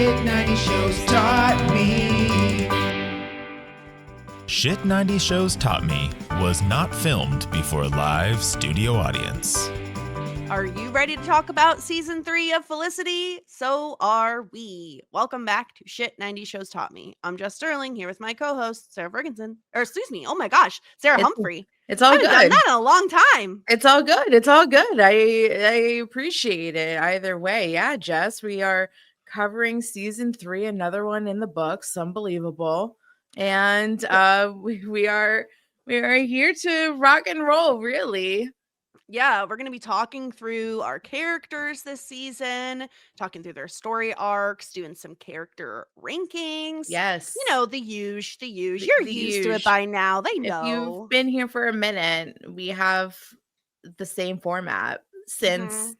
Shit 90 Shows Taught Me. Shit 90 Shows Taught Me was not filmed before a live studio audience. Are you ready to talk about season 3 of Felicity? So are we. Welcome back to Shit 90 Shows Taught Me. I'm Jess Sterling here with my co-host, Sara Fergenson. Or excuse me, oh my gosh, Sarah Humphrey. It's all good. I haven't done that in a long time. It's all good. It's all good. I appreciate it either way. Yeah, Jess, we are covering season 3, another one in the books. Unbelievable. And we are here to rock and roll, really. Yeah, we're going to be talking through our characters this season, talking through their story arcs, doing some character rankings. Yes. You know, the huge. You're used to it by now. They know. If you've been here for a minute, we have the same format since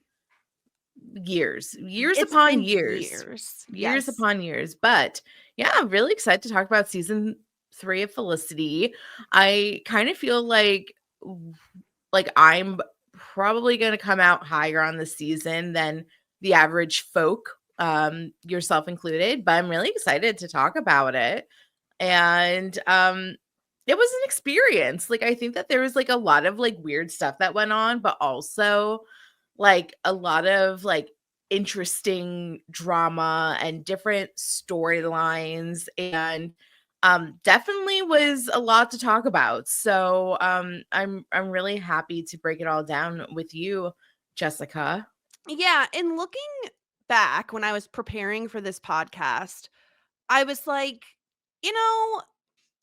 years upon years. But yeah, I'm really excited to talk about season 3 of Felicity. I kind of feel like I'm probably going to come out higher on the season than the average folk, yourself included, but I'm really excited to talk about it. And it was an experience. I think that there was a lot of weird stuff that went on, but also a lot of interesting drama and different storylines, and definitely was a lot to talk about. So I'm really happy to break it all down with you, Jessica. Yeah, and looking back when I was preparing for this podcast, I was like,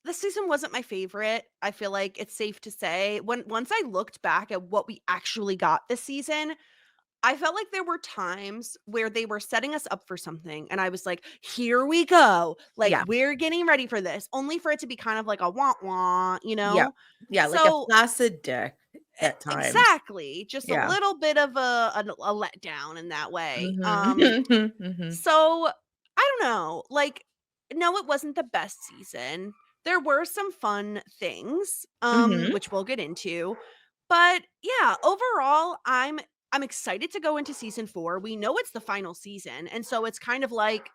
the season wasn't my favorite. I feel like it's safe to say once I looked back at what we actually got this season, I felt like there were times where they were setting us up for something and I was like, here we go. We're getting ready for this, only for it to be kind of like a wah-wah, Yeah, like a flaccid dick at times. Exactly. Just a little bit of a letdown in that way. So, I don't know. No, it wasn't the best season. There were some fun things, which we'll get into. But yeah, overall, I'm excited to go into season 4. We know it's the final season. And so it's kind of like,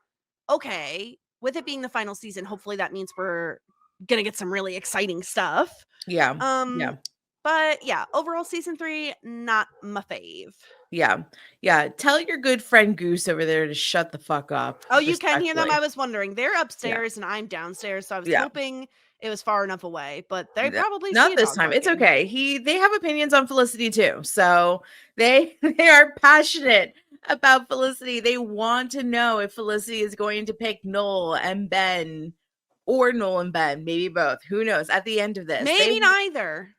okay, with it being the final season, hopefully that means we're going to get some really exciting stuff. Yeah. But yeah, overall season 3, not my fave. Yeah. Tell your good friend Goose over there to shut the fuck up. Oh, you can hear them? I was wondering. They're upstairs and I'm downstairs, so I was hoping it was far enough away, but they probably not this time. It's okay. They have opinions on Felicity too, so they are passionate about Felicity. They want to know if Felicity is going to pick Noel and Ben, or Noel and Ben, maybe both. Who knows? At the end of this, maybe neither.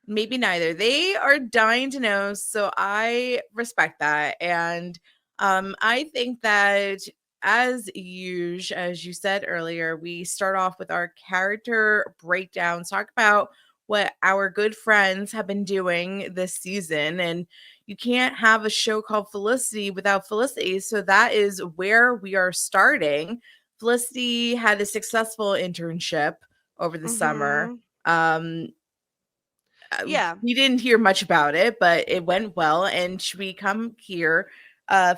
They are dying to know, so I respect that, and I think that, as usual, as you said earlier, we start off with our character breakdowns, talk about what our good friends have been doing this season. And you can't have a show called Felicity without Felicity. So that is where we are starting. Felicity had a successful internship over the summer. We didn't hear much about it, but it went well. And we come here,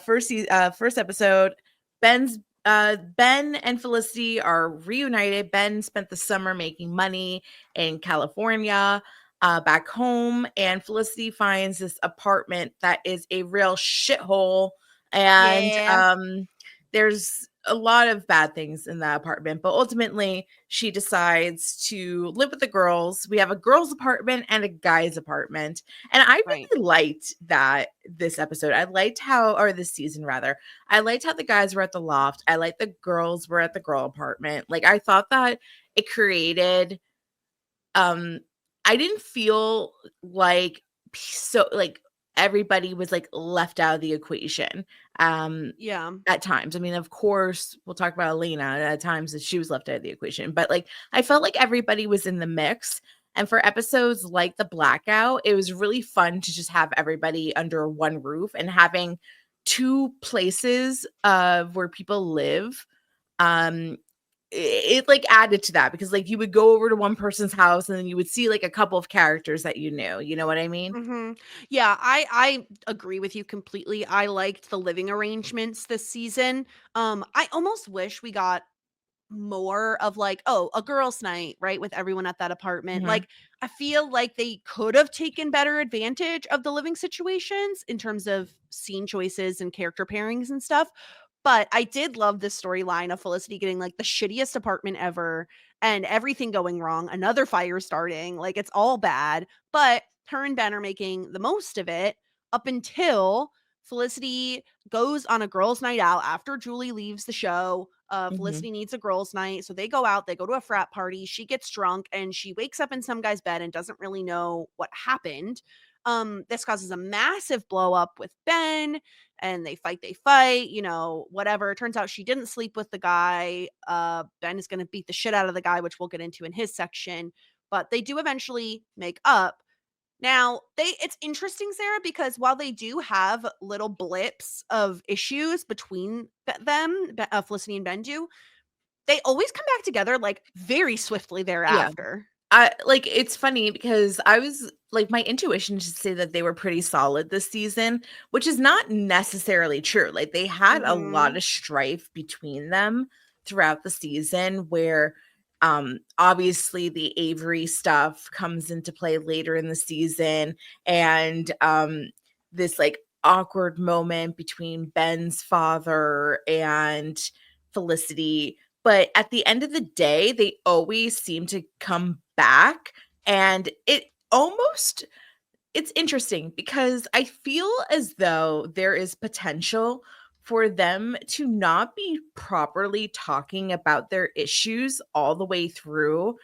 first episode, Ben and Felicity are reunited. Ben spent the summer making money in California, back home, and Felicity finds this apartment that is a real shithole. And there's a lot of bad things in that apartment, but ultimately she decides to live with the girls. We have a girls' apartment and a guy's apartment. And I really liked that this episode. This season rather. I liked how the guys were at the loft. I liked the girls were at the girl apartment. I thought that it created, I didn't feel everybody was left out of the equation. At times. I mean, of course, we'll talk about Elena at times that she was left out of the equation, but I felt like everybody was in the mix. And for episodes like the Blackout, it was really fun to just have everybody under one roof and having 2 places where people live it like added to that, because like you would go over to one person's house and then you would see like a couple of characters that you know what I mean? Yeah, I agree with you completely. I liked the living arrangements this season. I almost wish we got more of like, oh, a girls' night, right, with everyone at that apartment. Mhm. Like, I feel like they could have taken better advantage of the living situations in terms of scene choices and character pairings and stuff. But I did love this storyline of Felicity getting like the shittiest apartment ever and everything going wrong, another fire starting, like it's all bad. But her and Ben are making the most of it up until Felicity goes on a girls' night out after Julie leaves the show. Mhm. Felicity needs a girls' night. So they go out, they go to a frat party. She gets drunk and she wakes up in some guy's bed and doesn't really know what happened. This causes a massive blow up with Ben and they fight, whatever. It turns out she didn't sleep with the guy. Ben is going to beat the shit out of the guy, which we'll get into in his section. But they do eventually make up. Now, it's interesting, Sarah, because while they do have little blips of issues between them, Felicity and Ben do, they always come back together like very swiftly Yeah. thereafter. Like, it's funny because I was like, my intuition should say that they were pretty solid this season, which is not necessarily true. Like, they had a lot of strife between them throughout the season, where obviously the Avery stuff comes into play later in the season, and this like awkward moment between Ben's father and Felicity. But at the end of the day, they always seem to come back, and it's interesting because I feel as though there is potential for them to not be properly talking about their issues all the way through,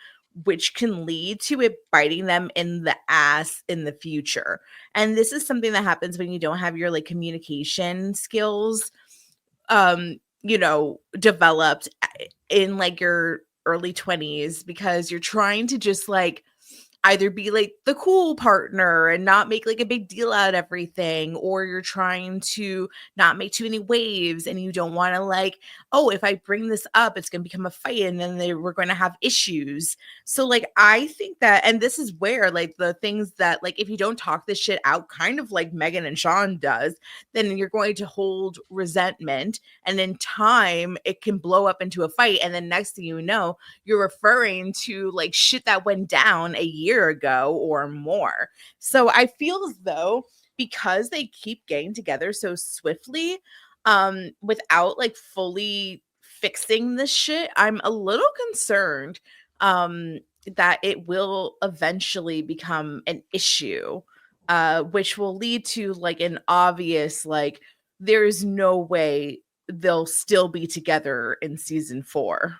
which can lead to it biting them in the ass in the future. And this is something that happens when you don't have your like communication skills developed in like your early 20s, because you're trying to just like either be like the cool partner and not make like a big deal out of everything, or you're trying to not make too many waves and you don't want to like, oh, if I bring this up it's going to become a fight and then we're going to have issues. So like I think that, and this is where like the things that like if you don't talk this shit out, kind of like Megan and Sean does, then you're going to hold resentment, and in time it can blow up into a fight, and then next thing you know you're referring to like shit that went down a year ago or more. So I feel as though because they keep getting together so swiftly, without like fully fixing this shit, I'm a little concerned that it will eventually become an issue, which will lead to like an obvious like there's no way they'll still be together in season 4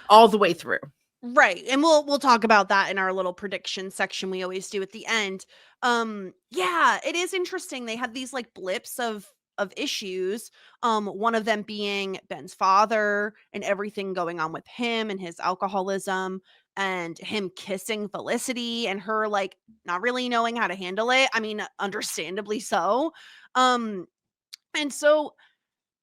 all the way through. Right. And we'll talk about that in our little prediction section we always do at the end. Yeah, it is interesting. They had these like blips of issues. One of them being Ben's father and everything going on with him and his alcoholism, and him kissing Felicity and her like not really knowing how to handle it. I mean, understandably so. And so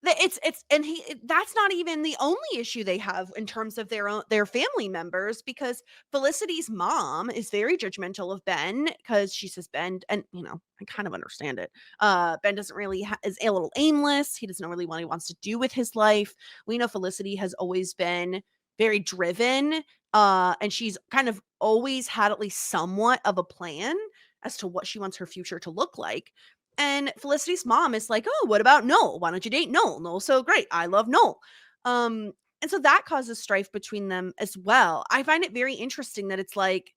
it's and that's not even the only issue they have in terms of their family members, because Felicity's mom is very judgmental of Ben because she says Ben, and I kind of understand it. Ben doesn't really is a little aimless. He doesn't know really what he wants to do with his life. We know Felicity has always been very driven, and she's kind of always had at least somewhat of a plan as to what she wants her future to look like. And Felicity's mom is like, "Oh, what about Noel? Why don't you date Noel? Noel's so great. I love Noel." And so that causes strife between them as well. I find it very interesting that it's like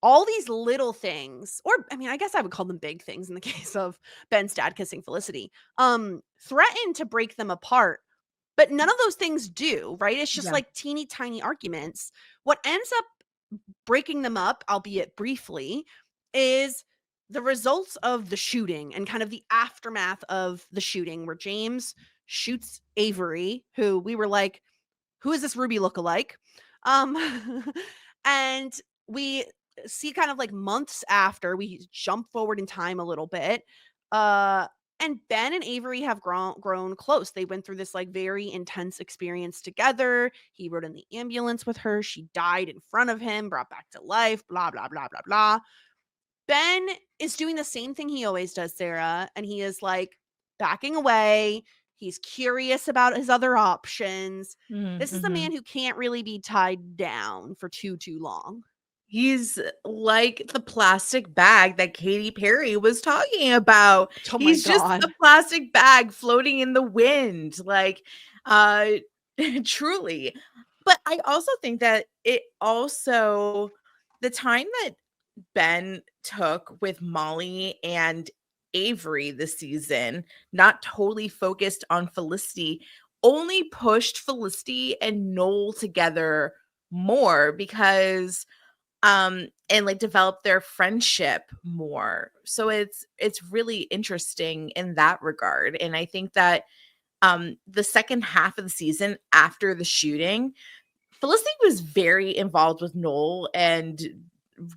all these little things, or I mean, I guess I would call them big things in the case of Ben's dad kissing Felicity, threaten to break them apart. But none of those things do, right? It's just Yeah. like teeny tiny arguments. What ends up breaking them up, albeit briefly, is the results of the shooting and kind of the aftermath of the shooting, where James shoots Avery, who we were like, who is this Ruby lookalike? And we see kind of like months after, we jump forward in time a little bit. And And Ben and Avery have grown close. They went through this like very intense experience together. He rode in the ambulance with her. She died in front of him, brought back to life, blah, blah, blah, blah, blah. Ben is doing the same thing he always does, Sarah, and he is like backing away. He's curious about his other options. This is a man who can't really be tied down for too long. He's like the plastic bag that Katy Perry was talking about. Oh my He's God. just a plastic bag floating in the wind, like truly. But I also think that it also, the time that Ben took with Molly and Avery this season, not totally focused on Felicity, only pushed Felicity and Noel together more because and like develop their friendship more. So it's really interesting in that regard. And I think that the second half of the season after the shooting, Felicity was very involved with Noel and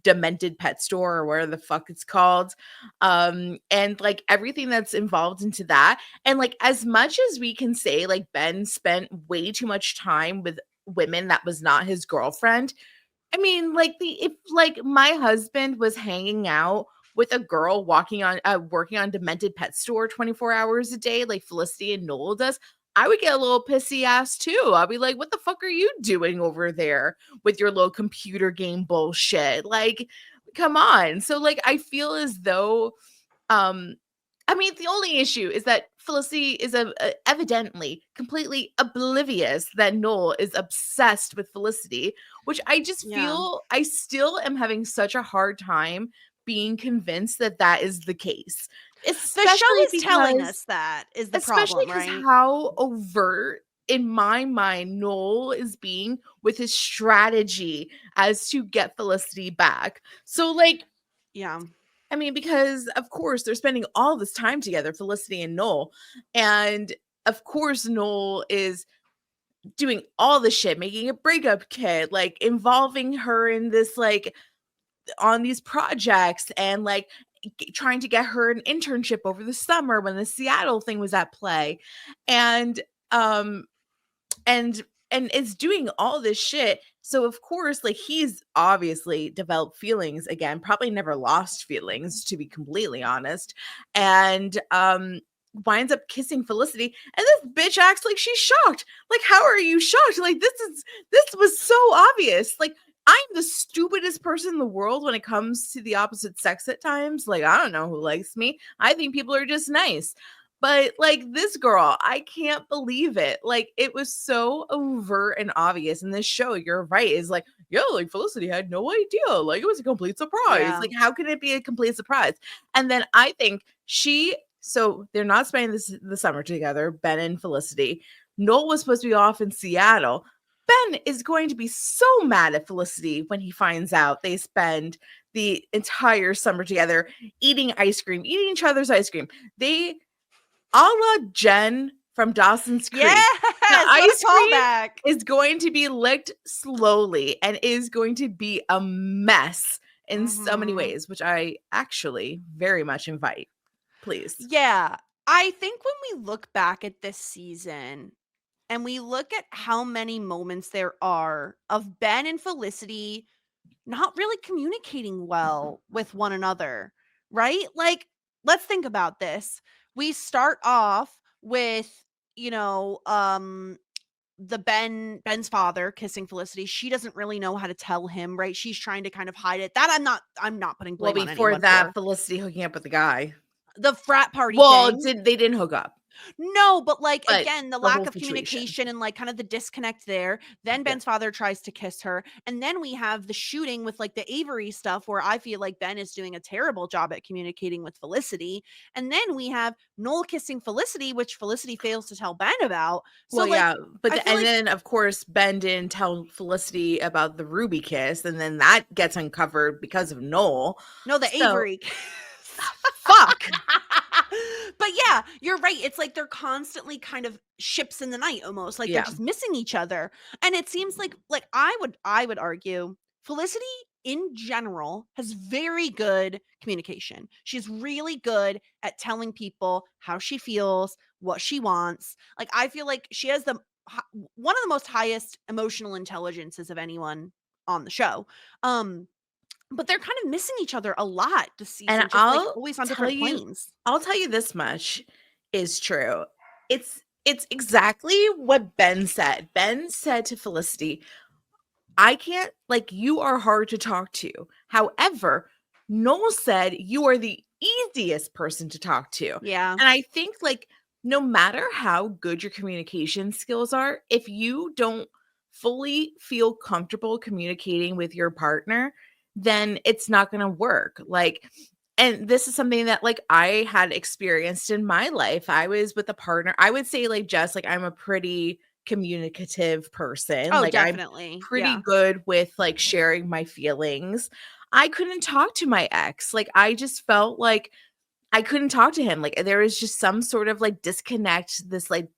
Demented Pet Store or whatever the fuck it's called, and like everything that's involved into that. And like, as much as we can say like Ben spent way too much time with women that was not his girlfriend, I mean, like, if like my husband was hanging out with a girl working on Demented Pet Store 24 hours a day, like Felicity and Noel does, I would get a little pissy ass too. I'll be like, what the fuck are you doing over there with your little computer game bullshit? Like, come on. So like, I feel as though, I mean, the only issue is that Felicity is evidently completely oblivious that Noel is obsessed with Felicity, which I just feel I still am having such a hard time being convinced that that is the case. Especially the show is telling us that is the problem, right? Especially because how overt in my mind Noel is being with his strategy as to get Felicity back. So like, yeah. I mean, because of course they're spending all this time together, Felicity and Noel. And of course, Noel is doing all the shit, making a breakup kit, like involving her in this, like on these projects and like trying to get her an internship over the summer when the Seattle thing was at play. And and is doing all this shit. So of course, like he's obviously developed feelings again, probably never lost feelings, to be completely honest. And winds up kissing Felicity, and this bitch acts like she's shocked. Like, how are you shocked? Like, this was so obvious. Like, I'm the stupidest person in the world when it comes to the opposite sex at times. Like, I don't know who likes me. I think people are just nice. But like this girl, I can't believe it. Like, it was so overt and obvious. And this show, you're right, is like, yeah, like Felicity had no idea. Like, it was a complete surprise. Yeah. Like, how can it be a complete surprise? And then I think so they're not spending the summer together, Ben and Felicity. Noel was supposed to be off in Seattle. Ben is going to be so mad at Felicity when he finds out they spend the entire summer together eating ice cream, eating each other's ice cream. They, a la Jen from Dawson's Creek, the ice cream is going to be licked slowly and is going to be a mess in so many ways, which I actually very much invite. Please. Yeah. I think when we look back at this season and we look at how many moments there are of Ben and Felicity not really communicating well with one another, right? Like, let's think about this. We start off with, the Ben's father kissing Felicity. She doesn't really know how to tell him, right? She's trying to kind of hide it. That I'm not putting blame on anyone. Well, before that, Felicity hooking up with the guy. The frat party thing. They didn't hook up. No, but again, the lack of communication and like kind of the disconnect there. Then Ben's father tries to kiss her. And then we have the shooting with like the Avery stuff where I feel like Ben is doing a terrible job at communicating with Felicity. And then we have Noel kissing Felicity, which Felicity fails to tell Ben about. So but then of course Ben didn't tell Felicity about the Ruby kiss, and then that gets uncovered because of Noel. No, the Avery kiss. Fuck. But yeah, you're right. It's like they're constantly kind of ships in the night almost. Like they're just missing each other. And it seems like I would argue Felicity in general has very good communication. She's really good at telling people how she feels, what she wants. Like, I feel like she has one of the most highest emotional intelligences of anyone on the show. But they're kind of missing each other a lot this season, And just like always on different planes. I'll tell you this much is true. It's exactly what Ben said. Ben said to Felicity, I can't, like, you are hard to talk to. However, Noel said you are the easiest person to talk to. Yeah. And I think, like, no matter how good your communication skills are, if you don't fully feel comfortable communicating with your partner, then it's not going to work. Like, and this is something that, like, I had experienced in my life. I was with a partner. I would say, like, Jess, like, I'm a pretty communicative person. Oh, Like, I'm definitely. pretty Yeah. good with, like, sharing my feelings. I couldn't talk to my ex. Like, I just felt like I couldn't talk to him. Like, there was just some sort of, like, disconnect, this, like,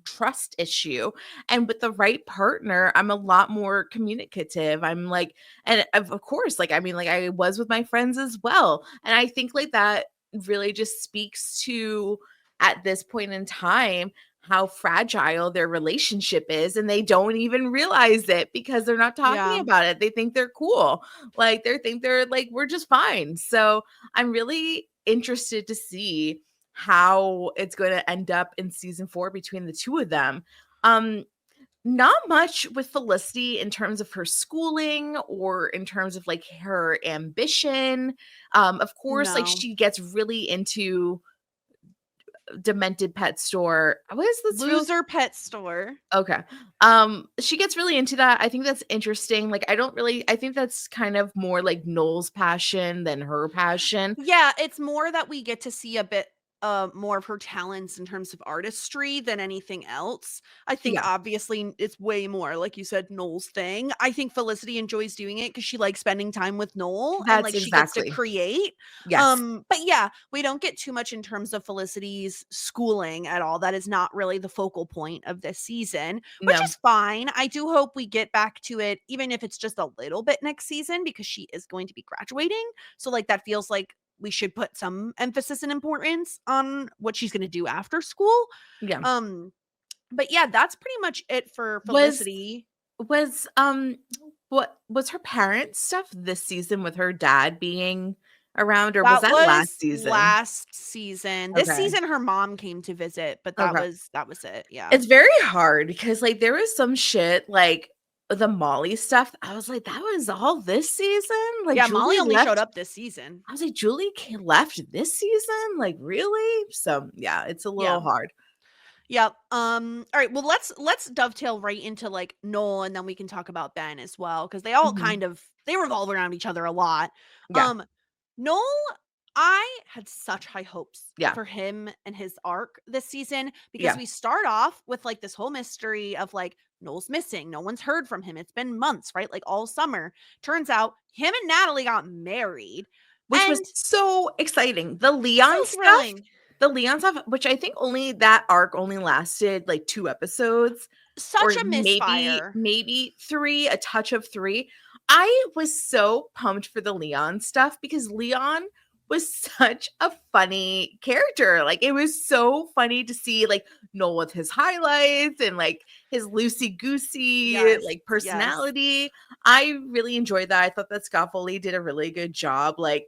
trust issue. And with the right partner, I'm a lot more communicative. I'm like, and of course, like, I mean, like, I was with my friends as well. And I think, like, that really just speaks to, at this point in time, how fragile their relationship is, and they don't even realize it because they're not talking Yeah. about it. They think they're cool. Like, they think they're like, we're just fine. So I'm really interested to see how it's going to end up in season 4 between the two of them. Not much with Felicity in terms of her schooling or in terms of, like, her ambition. Of course, like, No. she gets really into Demented Pet Store. What is this Loser Pet Store. Okay. She gets really into that. I think that's interesting. Like, I think that's kind of more like Noel's passion than her passion. Yeah, it's more that we get to see a bit more of her talents in terms of artistry than anything else. I think Yeah. obviously it's way more, like you said, Noel's thing. I think Felicity enjoys doing it because she likes spending time with Noel and That's like she gets to exactly. create. Yes. But yeah, we don't get too much in terms of Felicity's schooling at all. That is not really the focal point of this season, which No. is fine. I do hope we get back to it, even if it's just a little bit next season, because she is going to be graduating. So like that feels like we should put some emphasis and importance on what she's going to do after school. Yeah. But yeah, that's pretty much it for Was Felicity. was what was her parents' stuff this season with her dad being around, or was That that was last season? last season. This Okay. season her mom came to visit, but that Okay. was it. Yeah. It's very hard because, like, there was some shit, like, the Molly stuff. I was like, that was all this season? Like, Yeah, Molly Julie only showed left. up this season. I was like, Julie left this season? Like, really? So yeah, it's a Yeah. little hard. Yep. All right. Well, let's dovetail right into like Noel, and then we can talk about Ben as well, because they all Mhm. they revolve around each other a lot. Yeah. Noel, I had such high hopes Yeah. for him and his arc this season, because Yeah. we start off with like this whole mystery of like Noel's missing. No one's heard from him. It's been months, right? Like all summer. Turns out him and Natalie got married. Which was And so exciting. The Leon stuff, which I think that arc only lasted like 2 episodes, such or a misfire. maybe 3, a touch of 3. I was so pumped for the Leon stuff because Leon was such a funny character. Like, it was so funny to see, like, Noel with his highlights and, like, his loosey-goosey, Yes, like, yes. personality. I really enjoyed that. I thought that Scott Foley did a really good job, like,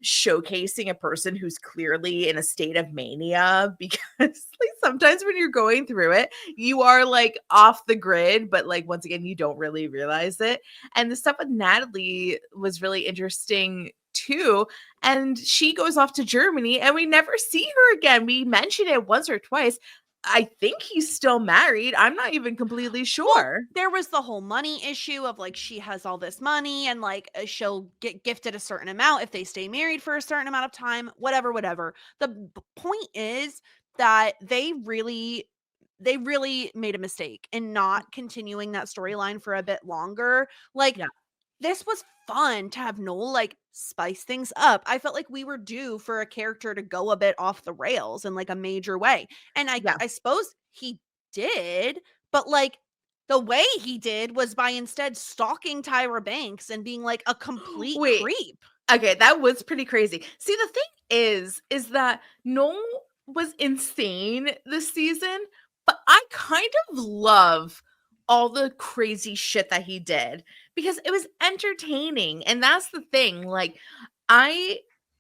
showcasing a person who's clearly in a state of mania, because like sometimes when you're going through it, you are like off the grid, but like once again, you don't really realize it. And the stuff with Natalie was really interesting too. And she goes off to Germany and we never see her again. We mention it once or twice. I think he's still married. I'm not even completely sure. Well, there was the whole money issue of like she has all this money and like she'll get gifted a certain amount if they stay married for a certain amount of time, whatever. The point is that they really made a mistake in not continuing that storyline for a bit longer. Like, Yeah. this was fun to have Noel like spice things up. I felt like we were due for a character to go a bit off the rails in like a major way. And Yeah. I suppose he did, but like The way he did was by instead stalking Tyra Banks and being like a complete creep. Okay, that was pretty crazy. See, the thing is that Noel was insane this season, but I kind of love all the crazy shit that he did because it was entertaining. And that's the thing. Like,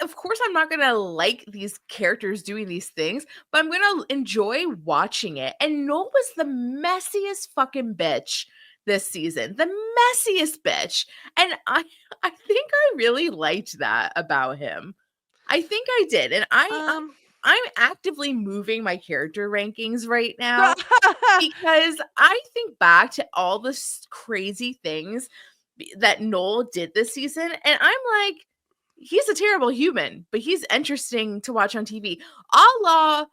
of course, I'm not going to like these characters doing these things, but I'm going to enjoy watching it. And Noel was the messiest fucking bitch this season. The messiest bitch. And I think I really liked that about him. I think I did. And I'm actively moving my character rankings right now because I think back to all the crazy things that Noel did this season, and I'm like, he's a terrible human, but he's interesting to watch on TV. A la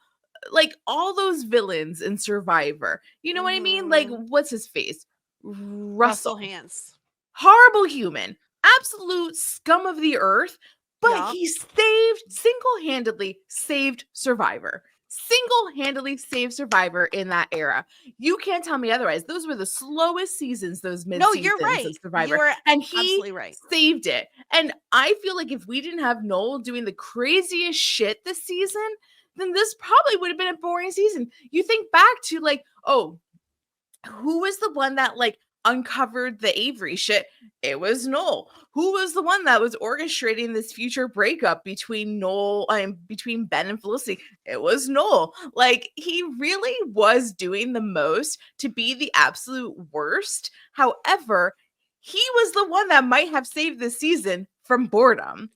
like all those villains in Survivor. You know what I mean? Like, what's his face? Russell Hantz. Horrible human. Absolute scum of the earth. But he single-handedly saved Survivor. Single-handedly saved Survivor in that era. You can't tell me otherwise. Those were the slowest seasons, those mid-seasons you're right. of Survivor. You are and he absolutely right. saved it. And I feel like if we didn't have Noel doing the craziest shit this season, then this probably would have been a boring season. You think back to like, oh, who was the one that like uncovered the Avery shit? It was Noel. Who was the one that was orchestrating this future breakup between between Ben and Felicity? It was Noel. Like, he really was doing the most to be the absolute worst. However, he was the one that might have saved the season from boredom.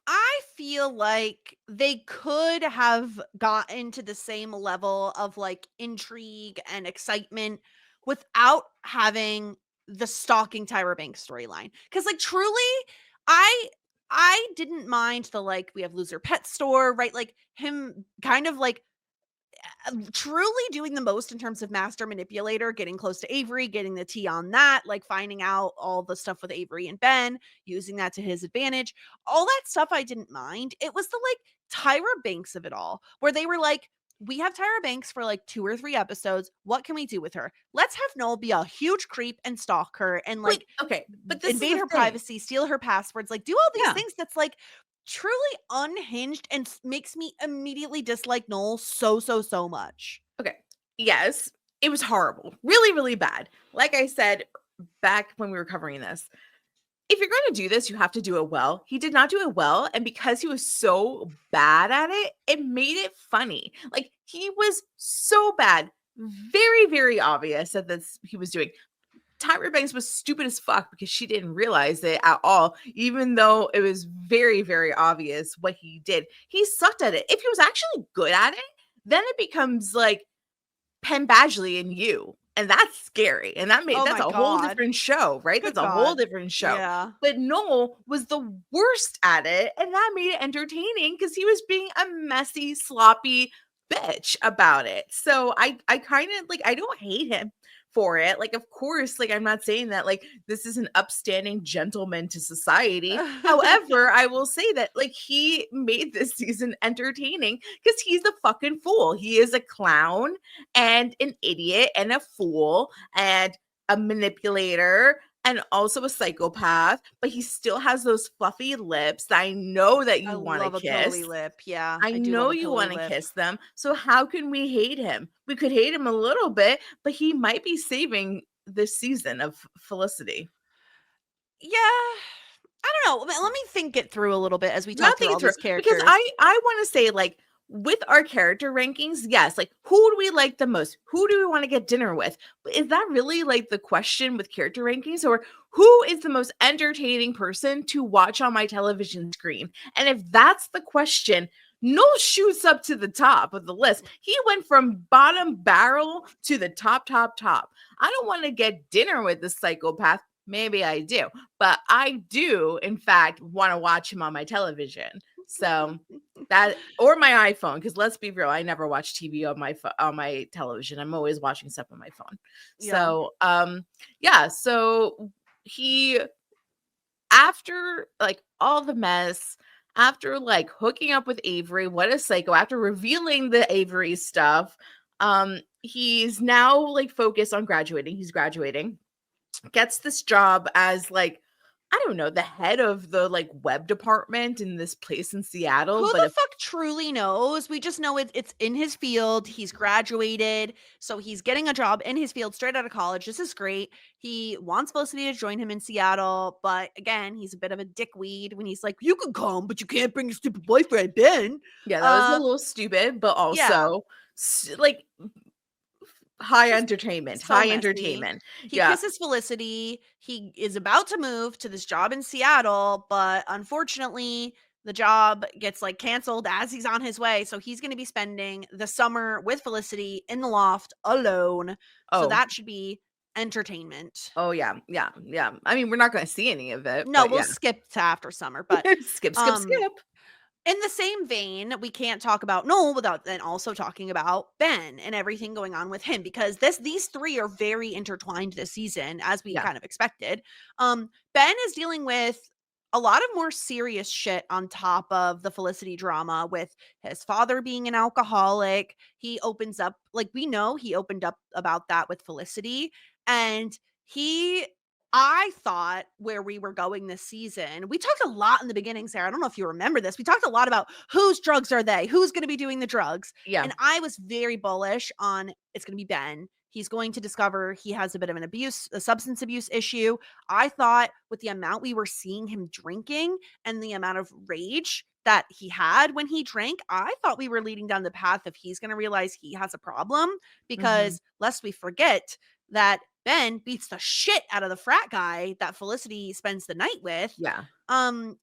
I feel like they could have gotten to the same level of like intrigue and excitement without having the stalking Tyra Banks storyline. Because like truly, I didn't mind the like we have loser pet store, right? Like him kind of like truly doing the most in terms of master manipulator, getting close to Avery, getting the tea on that, like finding out all the stuff with Avery and Ben, using that to his advantage. All that stuff I didn't mind. It was the like Tyra Banks of it all, where they were like, we have Tyra Banks for like 2 or 3 episodes. What can we do with her? Let's have Noel be a huge creep and stalk her and like but this invade her privacy, steal her passwords, like do all these things that's like truly unhinged and makes me immediately dislike Noel so much. Okay. Yes, it was horrible. Really, really bad. Like I said back when we were covering this, if you're going to do this, you have to do it well. He did not do it well. And because he was so bad at it, it made it funny. Like, he was so bad. Very, very obvious that he was doing. Tyra Banks was stupid as fuck because she didn't realize it at all, even though it was very, very obvious what he did. He sucked at it. If he was actually good at it, then it becomes like Penn Badgley and You. And that's scary. And that's a whole different show, right? That's a whole different show. Yeah. But Noel was the worst at it. And that made it entertaining because he was being a messy, sloppy bitch about it. So I kind of like, I don't hate him for it. Like, of course, like, I'm not saying that like this is an upstanding gentleman to society. However, I will say that like he made this season entertaining because he's a fucking fool. He is a clown and an idiot and a fool and a manipulator and also a psychopath, but he still has those fluffy lips that I know that you want to kiss. A pillowy lip. Yeah. I know you want to kiss them. So how can we hate him? We could hate him a little bit, but he might be saving this season of Felicity. Yeah. I don't know. Let me think it through a little bit as we talk through all these characters. Because I want to say like with our character rankings, yes, like who do we like the most? Who do we want to get dinner with? Is that really like the question with character rankings? Or who is the most entertaining person to watch on my television screen? And if that's the question, Noel shoots up to the top of the list. He went from bottom barrel to the top. I don't want to get dinner with the psychopath. Maybe I do, but I do, in fact, want to watch him on my television. So that, or my iPhone, because let's be real, I never watch TV on my television. I'm always watching stuff on my phone. Yeah. So he, after like all the mess, after like hooking up with Avery, what a psycho, after revealing the Avery stuff, He's now like focused on graduating. He's graduating, gets this job as like, I don't know, the head of the like web department in this place in Seattle. Who But the fuck truly knows? We just know it's in his field. He's graduated, so he's getting a job in his field straight out of college. This is great. He wants Felicity to join him in Seattle, but again, he's a bit of a dickweed when he's like, "You can come, but you can't bring your stupid boyfriend Ben." yeah, that was a little stupid, but also like high entertainment. He kisses Felicity. He is about to move to this job in Seattle, but unfortunately, the job gets like canceled as he's on his way. So he's going to be spending the summer with Felicity in the loft alone. So that should be entertainment. Oh yeah. I mean, we're not going to see any of it. No, we'll skip to after summer, but skip. In the same vein, we can't talk about Noel without then also talking about Ben and everything going on with him, because these three are very intertwined this season, as we kind of expected. Ben is dealing with a lot of more serious shit on top of the Felicity drama, with his father being an alcoholic. He opens up, like, we know he opened up about that with Felicity, and I thought where we were going this season, we talked a lot in the beginning, Sarah. I don't know if you remember this. We talked a lot about whose drugs are they? Who's going to be doing the drugs? Yeah. And I was very bullish on it's going to be Ben. He's going to discover he has a bit of a substance abuse issue. I thought with the amount we were seeing him drinking and the amount of rage that he had when he drank, I thought we were leading down the path of he's going to realize he has a problem, because lest we forget that Ben beats the shit out of the frat guy that Felicity spends the night with. Yeah. And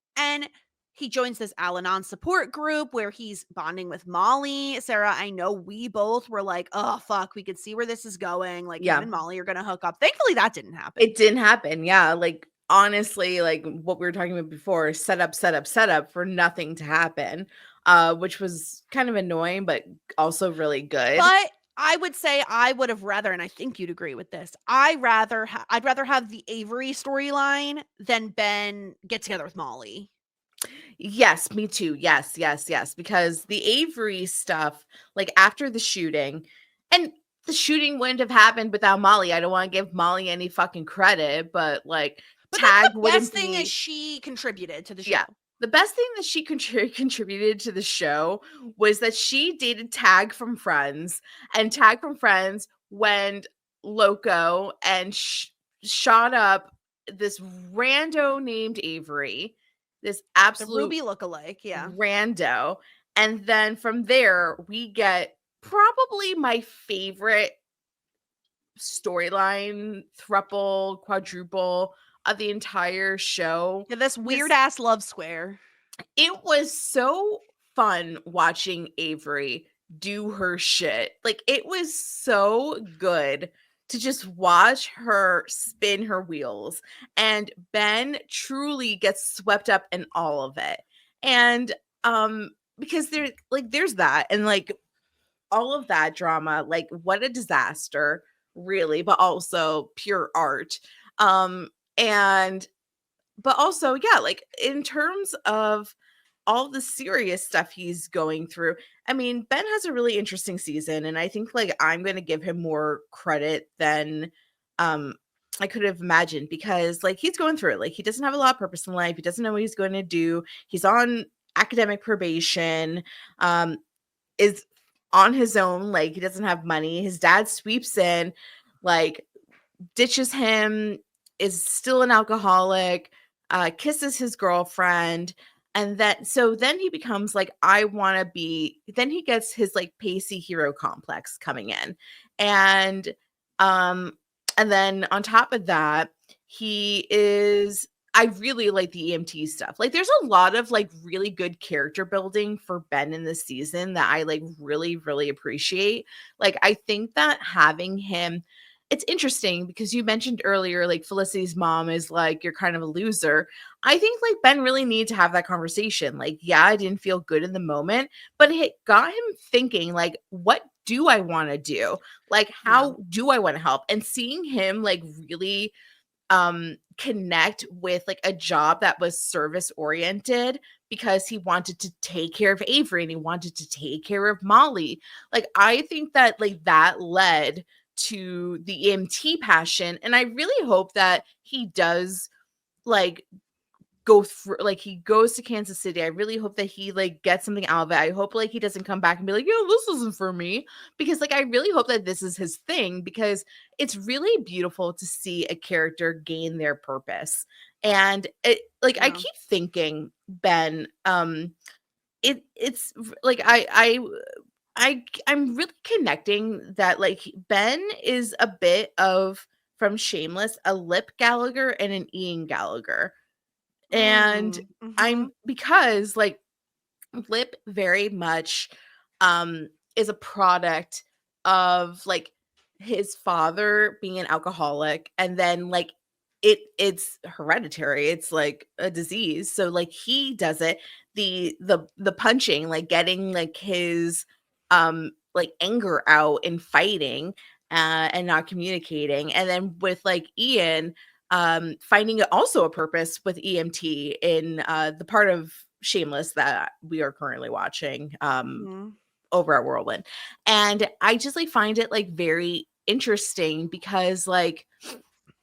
he joins this Al-Anon support group where he's bonding with Molly. Sarah, I know we both were like, oh, fuck, we could see where this is going. Like, him and Molly are going to hook up. Thankfully, that didn't happen. It didn't happen. Yeah. Like, honestly, like what we were talking about before, set up for nothing to happen, which was kind of annoying, but also really good. But I would say I would have rather, and I think you'd agree with this, I'd rather have the Avery storyline than Ben get together with Molly. Yes, me too. Yes. Because the Avery stuff, like after the shooting, and the shooting wouldn't have happened without Molly. I don't want to give Molly any fucking credit, but like Tag the best thing is she contributed to the show. Yeah. The best thing that she contributed to the show was that she dated Tag from Friends, and Tag from Friends went loco and shot up this rando named Avery, this absolute the Ruby lookalike, rando. And then from there, we get probably my favorite storyline, thruple, quadruple of the entire show. Yeah, this weird ass love square. It was so fun watching Avery do her shit. Like, it was so good to just watch her spin her wheels, and Ben truly gets swept up in all of it. And because there's that, and like all of that drama, like what a disaster, really, but also pure art. But also, yeah, like in terms of all the serious stuff he's going through, I mean, Ben has a really interesting season, and I think like I'm going to give him more credit than I could have imagined, because like he's going through it. Like, he doesn't have a lot of purpose in life. He doesn't know what he's going to do. He's on academic probation, is on his own. Like, he doesn't have money. His dad sweeps in, like ditches him, is still an alcoholic, kisses his girlfriend. And then he becomes like, I want to be, then he gets his like Pacey hero complex coming in. And then on top of that, I really like the EMT stuff. Like, there's a lot of like really good character building for Ben in this season that I like really, really appreciate. Like, I think that having him, it's interesting because you mentioned earlier, like Felicity's mom is like, you're kind of a loser. I think like Ben really needed to have that conversation. Like, yeah, I didn't feel good in the moment, but it got him thinking, like, what do I want to do? Like, how do I want to help? And seeing him like really connect with like a job that was service oriented because he wanted to take care of Avery and he wanted to take care of Molly. Like I think that like that led to the EMT passion, and I really hope that he does like go through, like he goes to Kansas City. I really hope that he like gets something out of it. I hope like he doesn't come back and be like, "Yo, this isn't for me," because like I really hope that this is his thing, because it's really beautiful to see a character gain their purpose. And it like I keep thinking, Ben, it's like I'm really connecting that like Ben is a bit of, from Shameless, a Lip Gallagher and an Ian Gallagher. And I'm, because like Lip very much is a product of like his father being an alcoholic, and then like it's hereditary, it's like a disease, so like he does it, the punching, like getting like his like anger out in fighting and not communicating. And then with like Ian, finding also a purpose with EMT in the part of Shameless that we are currently watching over at Whirlwind. And I just like find it like very interesting because like,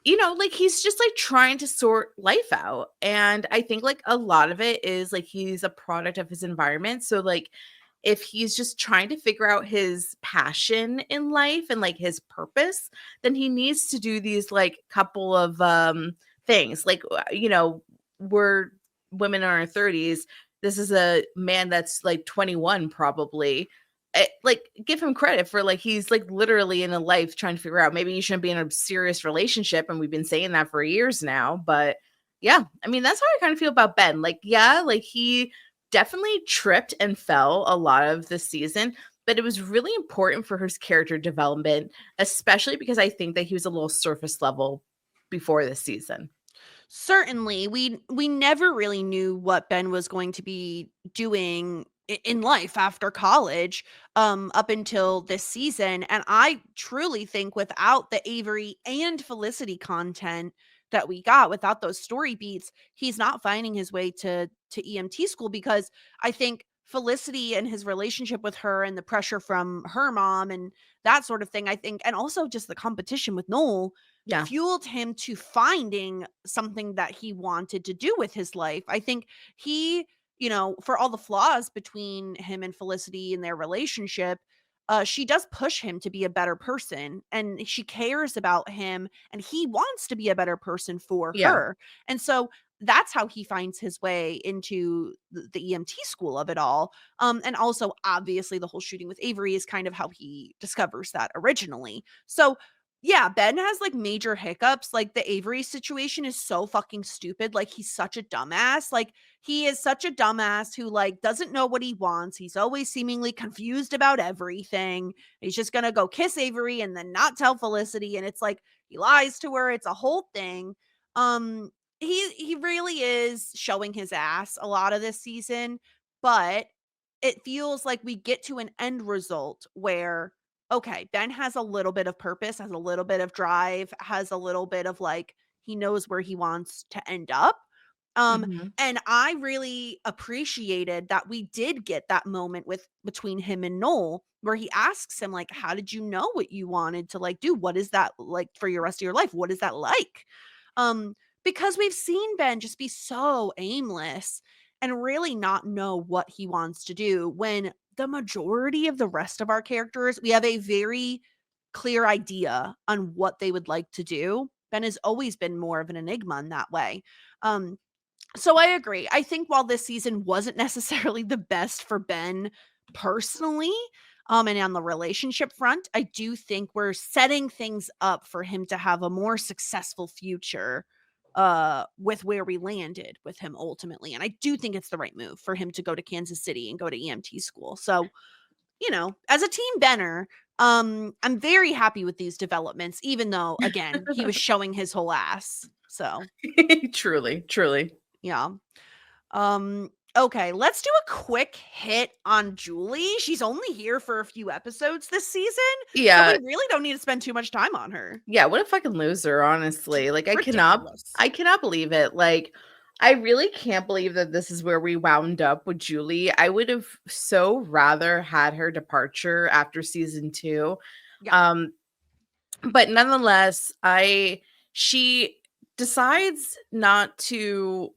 you know, like he's just like trying to sort life out. And I think like a lot of it is like he's a product of his environment. So like if he's just trying to figure out his passion in life and like his purpose, then he needs to do these like couple of things. Like, you know, we're women in our 30s. This is a man that's like 21 probably. Like give him credit for like he's like literally in a life trying to figure out, maybe you shouldn't be in a serious relationship, and we've been saying that for years now. But yeah, I mean that's how I kind of feel about Ben. Like yeah, like he definitely tripped and fell a lot of this season, but it was really important for his character development, especially because I think that he was a little surface level before this season. Certainly, we never really knew what Ben was going to be doing in life after college, up until this season. And I truly think without the Avery and Felicity content that we got, without those story beats, he's not finding his way to EMT school, because I think Felicity and his relationship with her and the pressure from her mom and that sort of thing, I think, and also just the competition with Noel fueled him to finding something that he wanted to do with his life. I think he, you know, for all the flaws between him and Felicity in their relationship, she does push him to be a better person, and she cares about him, and he wants to be a better person for her. And so that's how he finds his way into the EMT school of it all. And also, obviously, the whole shooting with Avery is kind of how he discovers that originally. So yeah, Ben has like major hiccups. Like the Avery situation is so fucking stupid. Like he's such a dumbass. Like he is such a dumbass who like doesn't know what he wants. He's always seemingly confused about everything. He's just going to go kiss Avery and then not tell Felicity, and it's like he lies to her. It's a whole thing. Um he really is showing his ass a lot of this season, but it feels like we get to an end result where, okay, Ben has a little bit of purpose, has a little bit of drive, has a little bit of like, he knows where he wants to end up. And I really appreciated that we did get that moment with between him and Noel, where he asks him, like, how did you know what you wanted to like do? What is that like for your rest of your life? What is that like? Um, because we've seen Ben just be so aimless and really not know what he wants to do, when the majority of the rest of our characters, we have a very clear idea on what they would like to do. Ben has always been more of an enigma in that way. Um, so I agree. I think while this season wasn't necessarily the best for Ben personally, and on the relationship front, I do think we're setting things up for him to have a more successful future with where we landed with him ultimately. And I do think it's the right move for him to go to Kansas City and go to EMT school. So, you know, as a team Benner, I'm very happy with these developments, even though again, he was showing his whole ass. So truly. yeah. Um, Okay, let's do a quick hit on Julie. She's only here for a few episodes this season, so we really don't need to spend too much time on her. Yeah, what a fucking loser, honestly. Like, Ridiculous. I cannot believe it. Like, I really can't believe that this is where we wound up with Julie. I would have so rather had her departure after season 2. Yeah. But nonetheless, she decides not to,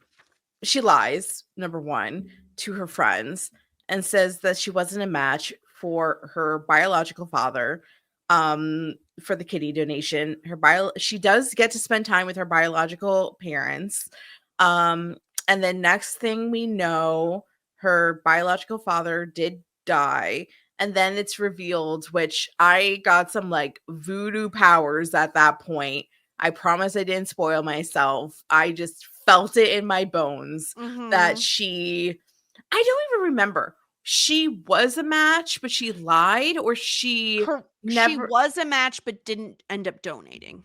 she lies, number one, to her friends and says that she wasn't a match for her biological father for the kidney donation. She does get to spend time with her biological parents. And then next thing we know, her biological father did die. And then it's revealed, which I got some like voodoo powers at that point. I promise I didn't spoil myself. I just felt it in my bones that I don't even remember. She was a match, but she lied, or she was a match, but didn't end up donating.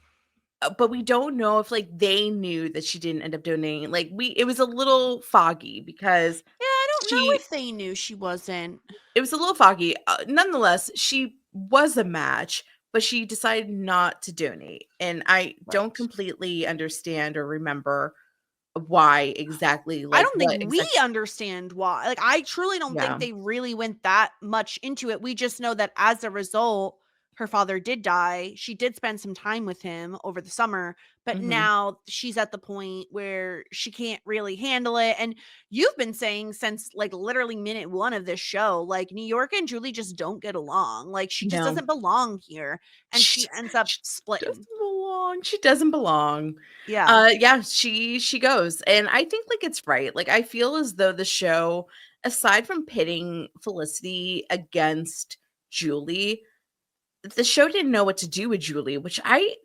But we don't know if like they knew that she didn't end up donating. Like it was a little foggy because I don't know if they knew she wasn't. It was a little foggy. Nonetheless, she was a match, but she decided not to donate. And I don't completely understand or remember why exactly. I don't think we understand why. Like, I truly don't think they really went that much into it. We just know that as a result, her father did die. She did spend some time with him over the summer, but now she's at the point where she can't really handle it. And you've been saying since like literally minute 1 of this show, like New York and Julie just don't get along. Like she just doesn't belong here, and she ends up splitting. She doesn't belong. Yeah. She goes, and I think like it's right. Like I feel as though the show, aside from pitting Felicity against Julie, the show didn't know what to do with Julie, which I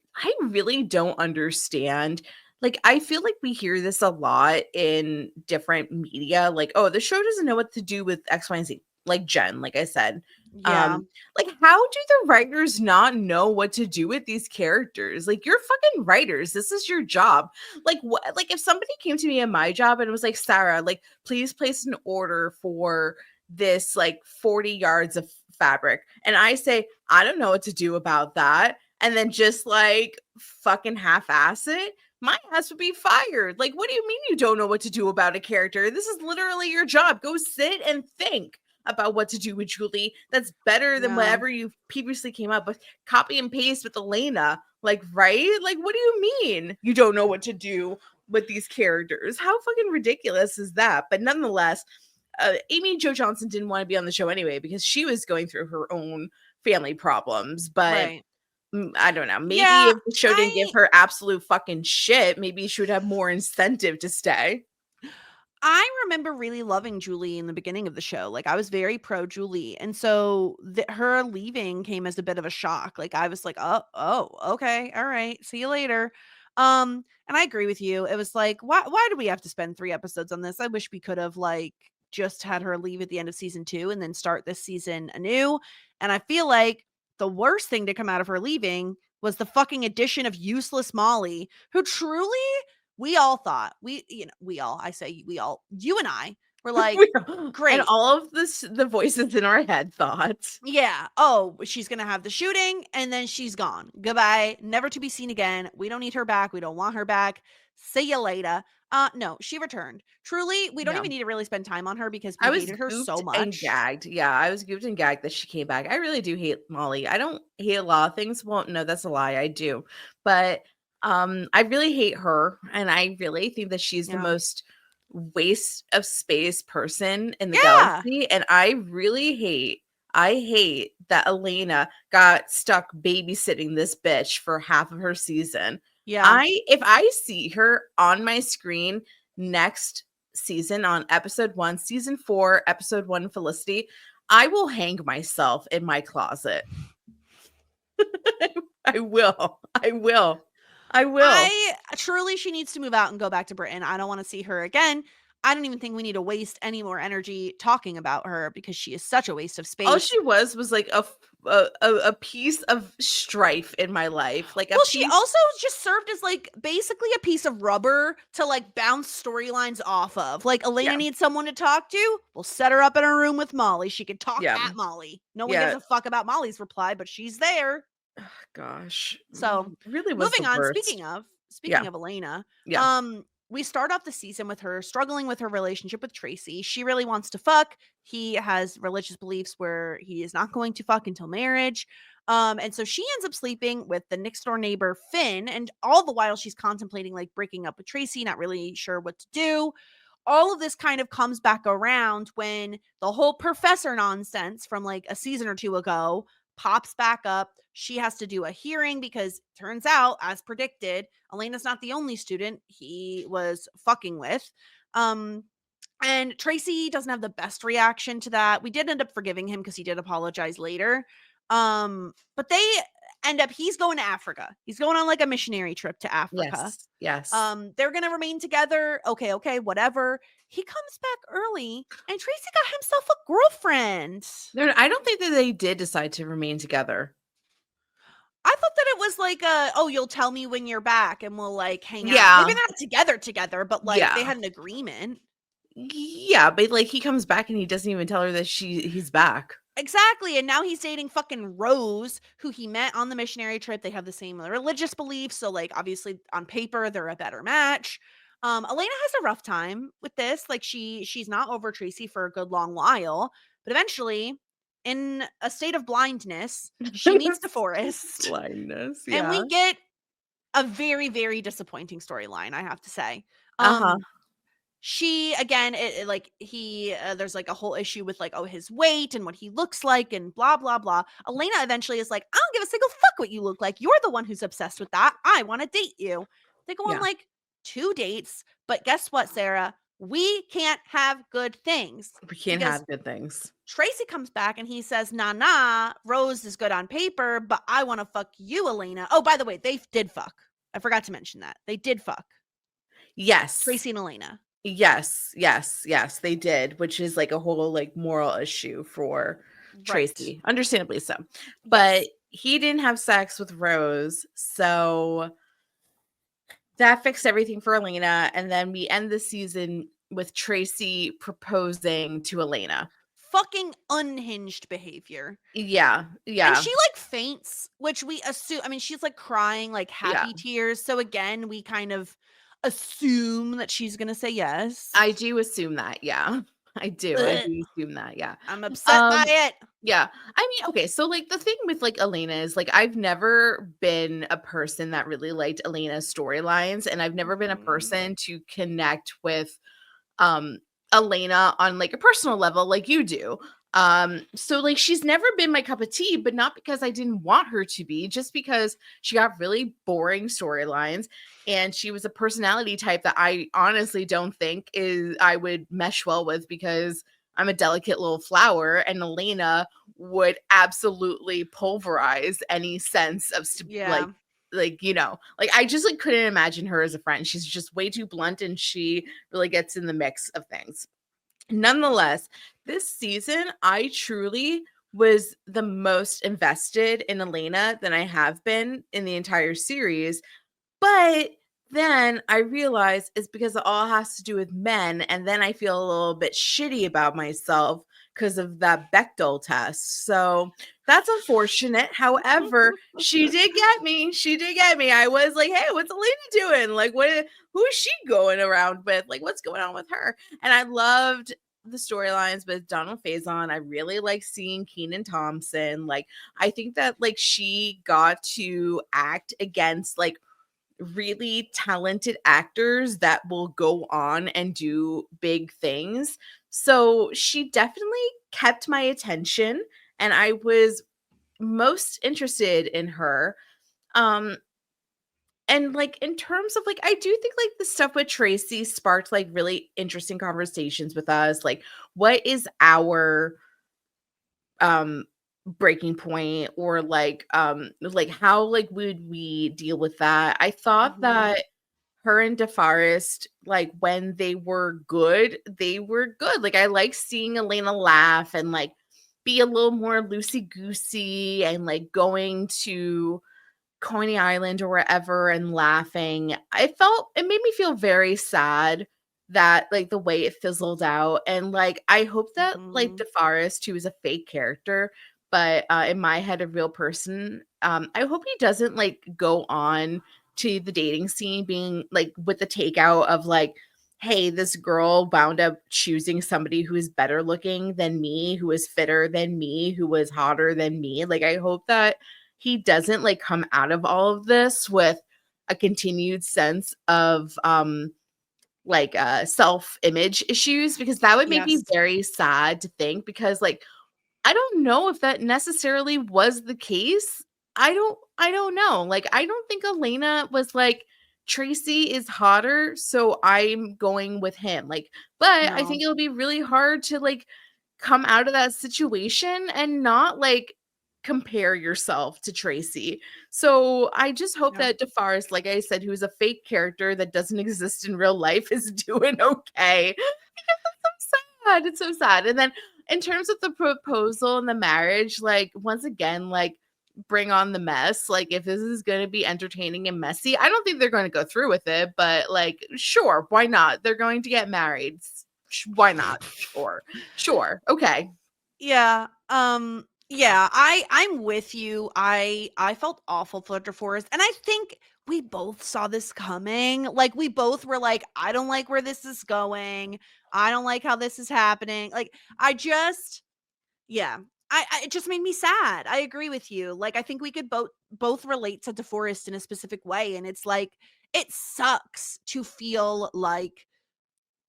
really don't understand. Like I feel like we hear this a lot in different media, like, oh, the show doesn't know what to do with X, Y, and Z. Like Jen, like I said. Yeah. Like how do the writers not know what to do with these characters? Like you're fucking writers. This is your job. Like what, like if somebody came to me in my job and was like, Sarah, like please place an order for this like 40 yards of fabric, and I say, I don't know what to do about that, and then just like fucking half-ass it, my ass would be fired. Like, what do you mean you don't know what to do about a character? This is literally your job. Go sit and think about what to do with Julie. That's better than whatever you previously came up with. Copy and paste with Elena. Like, right? Like, what do you mean you don't know what to do with these characters? How fucking ridiculous is that? But nonetheless, Amy Jo Johnson didn't want to be on the show anyway because she was going through her own family problems. But I don't know. Maybe if the show didn't give her absolute fucking shit, maybe she would have more incentive to stay. I remember really loving Julie in the beginning of the show. Like I was very pro Julie. And so her leaving came as a bit of a shock. Like I was like, oh, okay. All right. See you later. And I agree with you. It was like, why do we have to spend 3 episodes on this? I wish we could have like just had her leave at the end of season 2 and then start this season anew. And I feel like the worst thing to come out of her leaving was the fucking addition of useless Molly, who truly, we all thought, I say we all, you and I were like, great. And all of the voices in our head thought. Yeah. Oh, she's going to have the shooting and then she's gone. Goodbye. Never to be seen again. We don't need her back. We don't want her back. See you later. No, she returned. Truly, we don't even need to really spend time on her because we hated her so much. And gagged. Yeah, I was gooped and gagged that she came back. I really do hate Molly. I don't hate a lot of things. Well, no, that's a lie. I do. But I really hate her, and I really think that she's the most waste of space person in the galaxy. And I hate that Elena got stuck babysitting this bitch for half of her season. Yeah. If I see her on my screen next season on episode 1, season 4, episode 1, Felicity, I will hang myself in my closet. I will. Truly, she needs to move out and go back to Britain. I don't want to see her again. I don't even think we need to waste any more energy talking about her because she is such a waste of space. All she was like a piece of strife in my life. Like, she also just served as like basically a piece of rubber to like bounce storylines off of. Like, Elena needs someone to talk to. We'll set her up in a room with Molly. She can talk at Molly. No one gives a fuck about Molly's reply, but she's there. Gosh. So really was moving on. Speaking of Elena, we start off the season with her struggling with her relationship with Tracy. She really wants to fuck. He has religious beliefs where he is not going to fuck until marriage. And so she ends up sleeping with the next door neighbor, Finn. And all the while she's contemplating like breaking up with Tracy, not really sure what to do. All of this kind of comes back around when the whole professor nonsense from like a season or two ago pops back up. She has to do a hearing because turns out, as predicted, Elena's not the only student he was fucking with. And Tracy doesn't have the best reaction to that. We did end up forgiving him because he did apologize later. But they end up, he's going to Africa. He's going on like a missionary trip to Africa. Yes. They're going to remain together. Okay, whatever. He comes back early and Tracy got himself a girlfriend. I don't think that they did decide to remain together. I thought that it was like you'll tell me when you're back and we'll like hang out. Maybe they're not together, but like they had an agreement. Yeah, but like he comes back and he doesn't even tell her that he's back. Exactly. And now he's dating fucking Rose, who he met on the missionary trip. They have the same religious beliefs. So like obviously on paper, they're a better match. Elena has a rough time with this. Like she's not over Tracy for a good long while, but eventually in a state of blindness, she meets DeForest. Blindness, and we get a very, very disappointing storyline, I have to say. She again, there's like a whole issue with like his weight and what he looks like and blah blah blah. Elena eventually is like, I don't give a single fuck what you look like. You're the one who's obsessed with that. I want to date you. They go on like 2 dates, but guess what, Sarah? We can't have good things. We can't have good things. Tracy comes back and he says, nah, Rose is good on paper, but I want to fuck you, Elena. Oh, by the way, they did fuck. I forgot to mention that. They did fuck. Yes. Tracy and Elena. Yes, they did, which is like a whole like moral issue for Tracy. Understandably so. But he didn't have sex with Rose, so that fixed everything for Elena. And then we end the season with Tracy proposing to Elena. Fucking unhinged behavior. Yeah. And she like faints, which we assume, I mean, she's like crying like happy tears. So again, we kind of assume that she's gonna say yes. I do assume that, yeah. I do assume that, yeah. I'm upset by it. Yeah. I mean, okay, so like the thing with like Elena is like I've never been a person that really liked Elena's storylines, and I've never been a person to connect with Elena on like a personal level like you do. So like she's never been my cup of tea, but not because I didn't want her to be, just because she got really boring storylines and she was a personality type that I honestly don't think I would mesh well with, because I'm a delicate little flower and Elena would absolutely pulverize any sense of like you know, like I just like couldn't imagine her as a friend. She's just way too blunt and she really gets in the mix of things. Nonetheless, this season, I truly was the most invested in Elena than I have been in the entire series. But then I realized it's because it all has to do with men. And then I feel a little bit shitty about myself because of that Bechdel test. So that's unfortunate. However, she did get me. I was like, hey, what's Elena doing? Like, who is she going around with? Like, what's going on with her? And I loved the storylines with Donald Faison. I really like seeing Kenan Thompson. Like, I think that like she got to act against like really talented actors that will go on and do big things. So she definitely kept my attention and I was most interested in her. And like in terms of like, I do think like the stuff with Tracy sparked like really interesting conversations with us. Like, what is our breaking point, or like how like would we deal with that? I thought that her and DeForest, like when they were good, they were good. Like I like seeing Elena laugh and like be a little more loosey goosey and like going to Coney Island or wherever and laughing. It made me feel very sad that like the way it fizzled out. And like I hope that like DeForest, who is a fake character, but in my head a real person, I hope he doesn't like go on to the dating scene being like with the takeout of like, hey, this girl wound up choosing somebody who is better looking than me, who is fitter than me, who was hotter than me. Like I hope that he doesn't like come out of all of this with a continued sense of self-image issues, because that would make me very sad to think, because like I don't know if that necessarily was the case. I don't know. Like I don't think Elena was like, Tracy is hotter, so I'm going with him. Like, but I think it'll be really hard to like come out of that situation and not like compare yourself to Tracy. So I just hope that DeForest, like I said, who's a fake character that doesn't exist in real life, is doing okay. It's so sad. It's so sad. And then in terms of the proposal and the marriage, like once again, like bring on the mess. Like if this is going to be entertaining and messy, I don't think they're going to go through with it, but like sure, why not? They're going to get married. Why not? Sure. Okay. Yeah. Yeah, I'm with you. I felt awful for DeForest, and I think we both saw this coming. Like we both were like, I don't like where this is going. I don't like how this is happening. Like I just it just made me sad. I agree with you. Like I think we could both relate to DeForest in a specific way, and it's like it sucks to feel like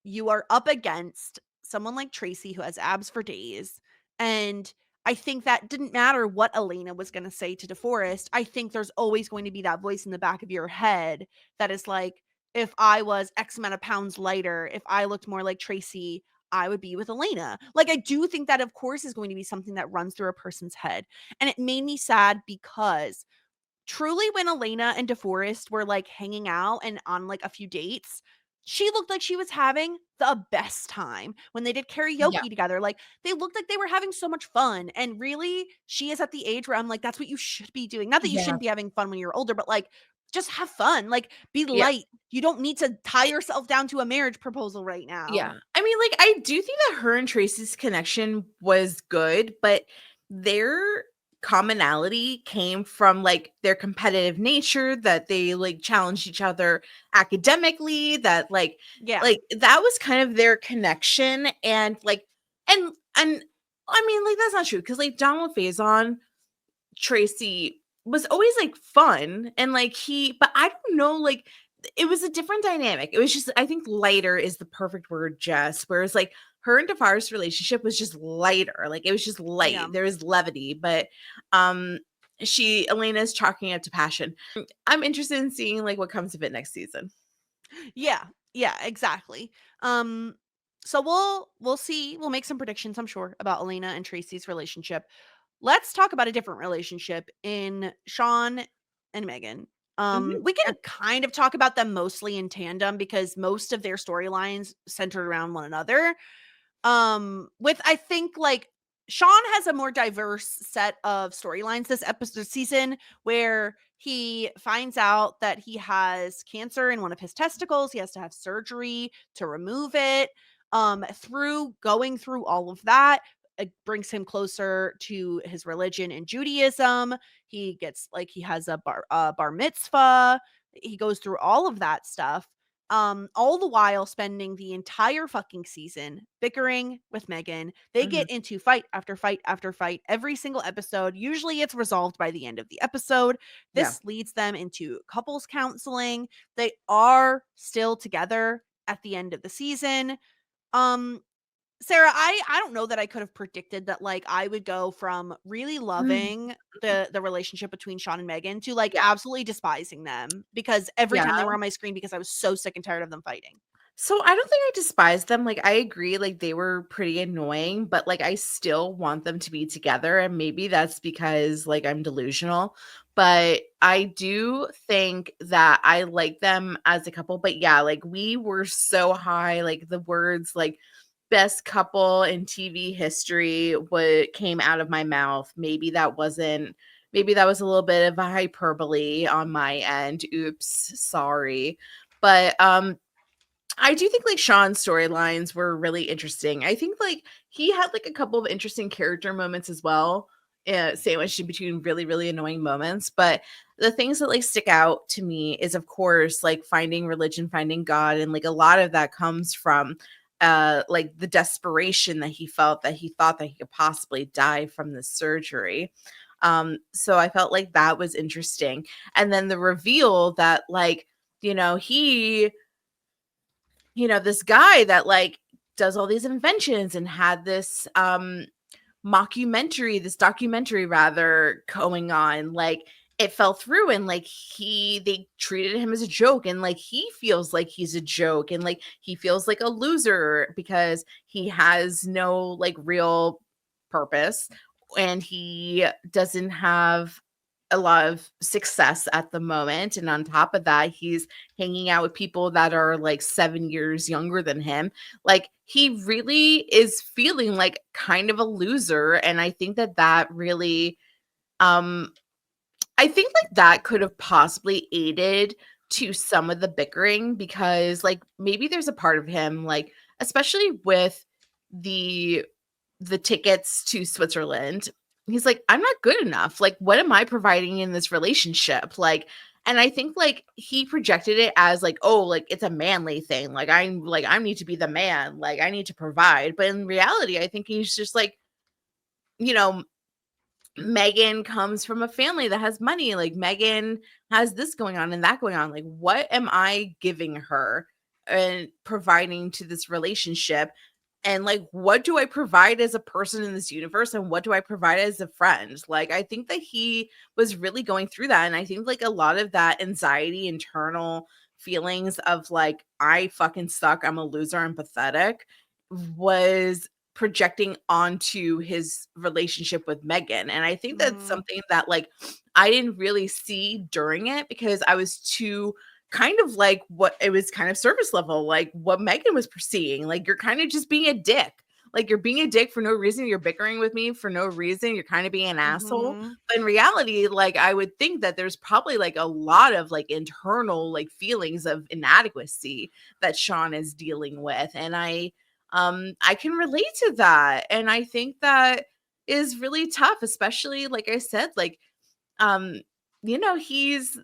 you are up against someone like Tracy who has abs for days. And I think that didn't matter what Elena was going to say to DeForest. I think there's always going to be that voice in the back of your head that is like, if I was X amount of pounds lighter, if I looked more like Tracy, I would be with Elena. Like, I do think that, of course, is going to be something that runs through a person's head. And it made me sad because truly, when Elena and DeForest were like hanging out and on like a few dates, she looked like she was having the best time when they did karaoke together. Like they looked like they were having so much fun. And really, she is at the age where I'm like, that's what you should be doing. Not that you shouldn't be having fun when you're older, but like just have fun. Like be light. You don't need to tie yourself down to a marriage proposal right now. Yeah. I mean, like, I do think that her and Tracy's connection was good, but their commonality came from like their competitive nature, that they like challenged each other academically, that like that was kind of their connection. And like and I mean, like that's not true, because like Donald Faison, Tracy was always like fun, and like but I don't know, like it was a different dynamic. It was just, I think lighter is the perfect word, Jess. Whereas like her and DeForest's relationship was just lighter. Like it was just light. Yeah. There was levity, but Elena's chalking up to passion. I'm interested in seeing like what comes of it next season. Yeah, exactly. So we'll see. We'll make some predictions, I'm sure, about Elena and Tracy's relationship. Let's talk about a different relationship in Sean and Megan. We can kind of talk about them mostly in tandem because most of their storylines centered around one another. With I think like Sean has a more diverse set of storylines this season, where he finds out that he has cancer in one of his testicles. He has to have surgery to remove it. Through going through all of that, it brings him closer to his religion and Judaism. He gets like, he has a bar mitzvah. He goes through all of that stuff. All the while spending the entire fucking season bickering with Megan. They get into fight after fight after fight every single episode. Usually it's resolved by the end of the episode. This leads them into couples counseling. They are still together at the end of the season. Sarah, I don't know that I could have predicted that like I would go from really loving the relationship between Sean and Megan to like absolutely despising them because every time they were on my screen, because I was so sick and tired of them fighting. So I don't think I despise them. Like, I agree, like, they were pretty annoying, but, like, I still want them to be together, and maybe that's because, like, I'm delusional, but I do think that I like them as a couple, but yeah, like, we were so high, like, the words, like, "best couple in TV history" what came out of my mouth. Maybe that was a little bit of a hyperbole on my end. Oops, sorry. But, I do think, like, Sean's storylines were really interesting. I think, like, he had, like, a couple of interesting character moments as well, sandwiched in between really, really annoying moments, but the things that, like, stick out to me is, of course, like, finding religion, finding God, and, like, a lot of that comes from, like, the desperation that he felt that he thought that he could possibly die from this surgery. So I felt like that was interesting, and then the reveal that, like, you know, this guy that, like, does all these inventions and had this documentary rather going on, like, it fell through and, like, they treated him as a joke and, like, he feels like he's a joke and, like, he feels like a loser because he has no, like, real purpose and he doesn't have a lot of success at the moment, and on top of that, he's hanging out with people that are, like, 7 years younger than him. Like, he really is feeling like kind of a loser, and I think that that really, um I think, like, that could have possibly aided to some of the bickering because, like, maybe there's a part of him, like, especially with the tickets to Switzerland. He's like, "I'm not good enough. Like, what am I providing in this relationship?" Like, and I think, like, he projected it as like, "Oh, like, it's a manly thing. Like, I need to be the man. Like, I need to provide." But in reality, I think he's just like, you know, Megan comes from a family that has money. Like, Megan has this going on and that going on. Like, what am I giving her and providing to this relationship? And, like, what do I provide as a person in this universe? And what do I provide as a friend? Like, I think that he was really going through that. And I think, like, a lot of that anxiety, internal feelings of, like, I fucking suck, I'm a loser, I'm pathetic, was projecting onto his relationship with Megan. And I think that's something that, like, I didn't really see during it because I was too kind of like what it was kind of surface level, like what Megan was perceiving. Like, you're kind of just being a dick. Like, you're being a dick for no reason. You're bickering with me for no reason. You're kind of being an asshole. Mhm. But in reality, like, I would think that there's probably like a lot of like internal like feelings of inadequacy that Sean is dealing with. And I can relate to that. And I think that is really tough, especially like I said, like, um, he's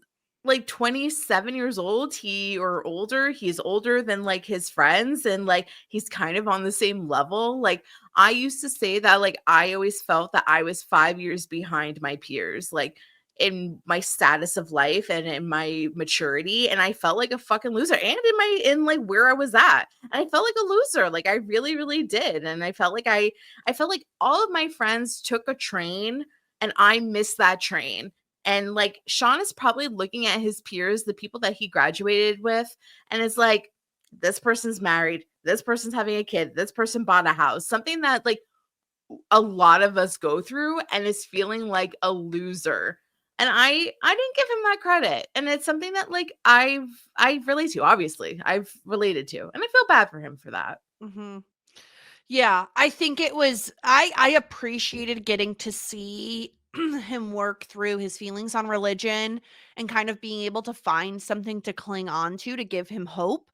like 27 years old, or older. He's older than like his friends, and like he's kind of on the same level. Like, I used to say that, like, I always felt that I was 5 years behind my peers, like in my status of life and in my maturity. And I felt like a fucking loser. And in like where I was at. And I felt like a loser. Like, I really, really did. And I felt like all of my friends took a train and I missed that train. And like Sean is probably looking at his peers, the people that he graduated with, and is like, this person's married, this person's having a kid, this person bought a house, something that like a lot of us go through, and is feeling like a loser. And I didn't give him that credit. And it's something that like I relate to, obviously. I've related to. And I feel bad for him for that. Mhm. Yeah, I think it was I appreciated getting to see him work through his feelings on religion and kind of being able to find something to cling on to give him hope,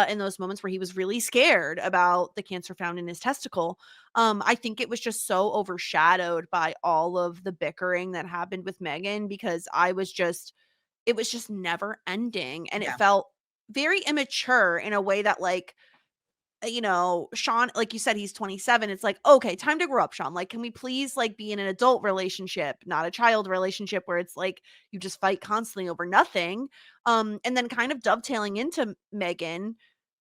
in those moments where he was really scared about the cancer found in his testicle. I think it was just so overshadowed by all of the bickering that happened with Megan because it was just never ending, and it Yeah. felt very immature in a way that, like, Sean, like you said, he's 27. It's like, okay, time to grow up, Sean. Like, can we please like be in an adult relationship, not a child relationship where it's like you just fight constantly over nothing? And then kind of dovetailing into Megan,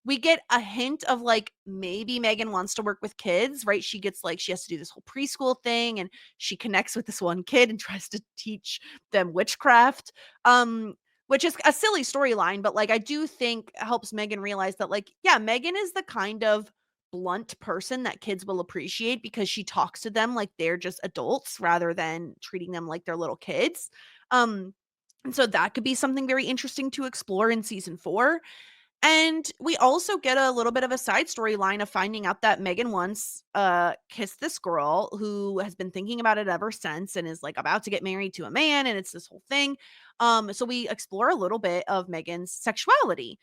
we get a hint of like maybe Megan wants to work with kids, right? She has to do this whole preschool thing and she connects with this one kid and tries to teach them witchcraft. Um, which is a silly storyline, but like I do think helps Megan realize that like, yeah, Megan is the kind of blunt person that kids will appreciate because she talks to them like they're just adults rather than treating them like they're little kids. And so that could be something very interesting to explore in season 4. And we also get a little bit of a side storyline of finding out that Megan once kissed this girl who has been thinking about it ever since and is like about to get married to a man, and it's this whole thing. So we explore a little bit of Megan's sexuality,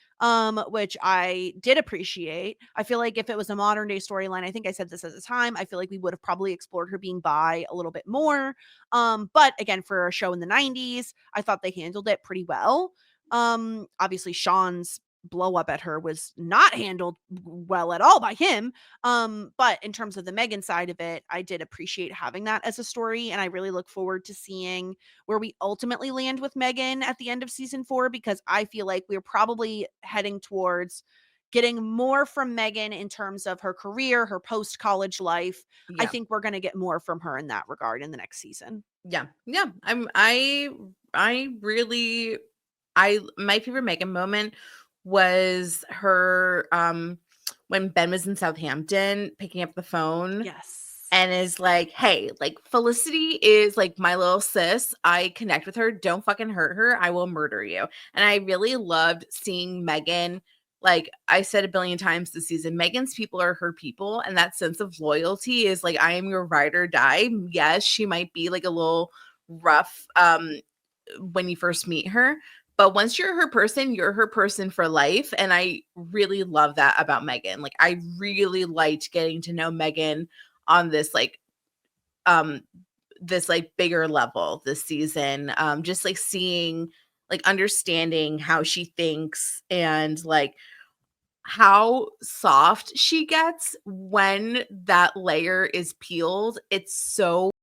which I did appreciate. I feel like if it was a modern day storyline, I think I said this at the time, I feel like we would have probably explored her being bi a little bit more. But again, for a show in the 90s, I thought they handled it pretty well. Obviously Sean's blow up at her was not handled well at all by him. But in terms of the Megan side of it, I did appreciate having that as a story, and I really look forward to seeing where we ultimately land with Megan at the end of season 4, because I feel like we're probably heading towards getting more from Megan in terms of her career, her post-college life. I think we're going to get more from her in that regard in the next season. Yeah. I really my favorite Megan moment was her when Ben was in Southampton picking up the phone. Yes. And is like, hey, like Felicity is like my little sis. I connect with her. Don't fucking hurt her. I will murder you. And I really loved seeing Megan. Like I said a billion times this season, Megan's people are her people. And that sense of loyalty is like, I am your ride or die. Yes, she might be like a little rough when you first meet her. But once you're her person for life. And I really love that about Megan. Like I really liked getting to know Megan on this like bigger level this season. Just like seeing, like understanding how she thinks and like how soft she gets when that layer is peeled. It's so